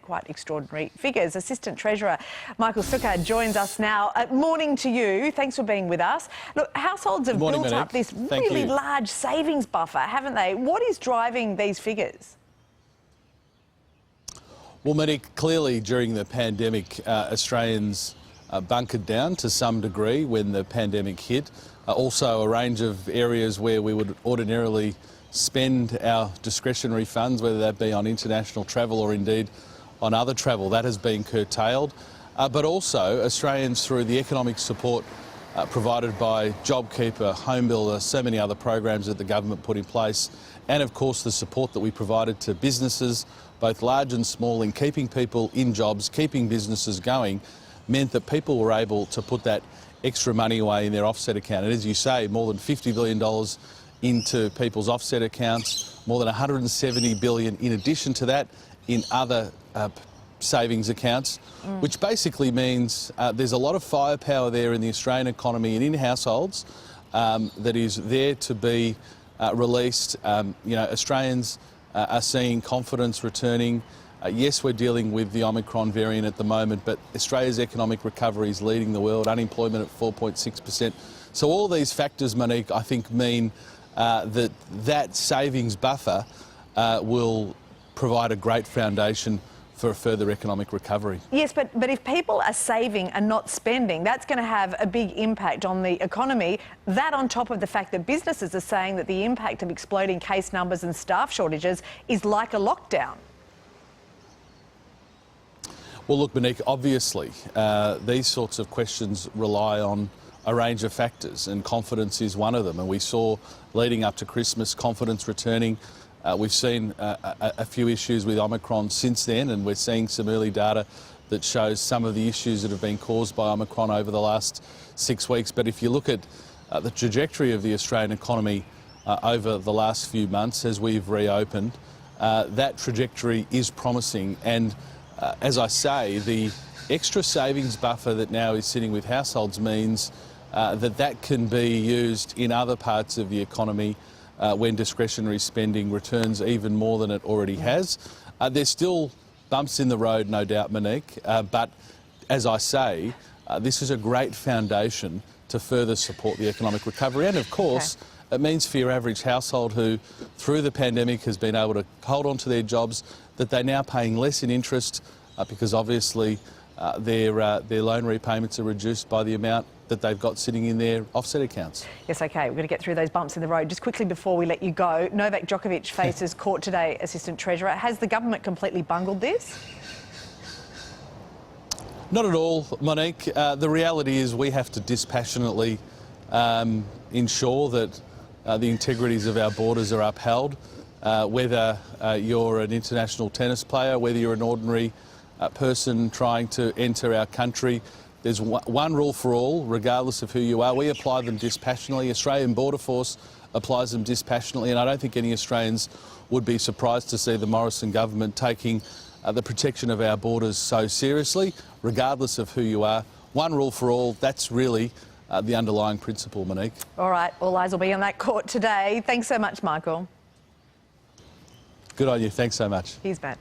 quite extraordinary figures. Assistant Treasurer Michael Sukkar joins us now. Morning to you. Thanks for being with us. Look, households have built up this really large savings buffer, haven't they? What is driving these figures? Well, Monique, clearly during the pandemic, Australians bunkered down to some degree when the pandemic hit. Also a range of areas where we would ordinarily spend our discretionary funds, whether that be on international travel or indeed on other travel, that has been curtailed. But also Australians, through the economic support provided by JobKeeper, Home Builder, so many other programs that the government put in place, and of course the support that we provided to businesses, both large and small, in keeping people in jobs, keeping businesses going, meant that people were able to put that extra money away in their offset account. And as you say, more than $50 billion into people's offset accounts, more than $170 billion in addition to that in other savings accounts, which basically means there's a lot of firepower there in the Australian economy and in households that is there to be released. Australians are seeing confidence returning. Yes, we're dealing with the Omicron variant at the moment, but Australia's economic recovery is leading the world, unemployment at 4.6%. So all these factors, Monique, I think mean that savings buffer will provide a great foundation for a further economic recovery. Yes, but if people are saving and not spending, that's going to have a big impact on the economy. That on top of the fact that businesses are saying that the impact of exploding case numbers and staff shortages is like a lockdown. Well, look, Monique, obviously these sorts of questions rely on a range of factors, and confidence is one of them. And we saw leading up to Christmas confidence returning. We've seen a few issues with Omicron since then, and we're seeing some early data that shows some of the issues that have been caused by Omicron over the last 6 weeks. But if you look at the trajectory of the Australian economy over the last few months as we've reopened, that trajectory is promising. And as I say, the extra savings buffer that now is sitting with households means that can be used in other parts of the economy when discretionary spending returns even more than it already has. There's still bumps in the road, no doubt, Monique, but as I say, this is a great foundation to further support the economic recovery. And of course, it means for your average household who, through the pandemic, has been able to hold on to their jobs, that they're now paying less in interest because obviously their loan repayments are reduced by the amount that they've got sitting in their offset accounts. Yes, OK, we're going to get through those bumps in the road. Just quickly before we let you go, Novak Djokovic faces court today, Assistant Treasurer. Has the government completely bungled this? Not at all, Monique. The reality is we have to dispassionately ensure that the integrities of our borders are upheld. Whether you're an international tennis player, whether you're an ordinary person trying to enter our country, there's one rule for all, regardless of who you are. We apply them dispassionately. Australian Border Force applies them dispassionately, and I don't think any Australians would be surprised to see the Morrison government taking the protection of our borders so seriously, regardless of who you are. One rule for all, that's really the underlying principle, Monique. All right, all eyes will be on that court today. Thanks so much, Michael. Good on you. Thanks so much. Here's Matt.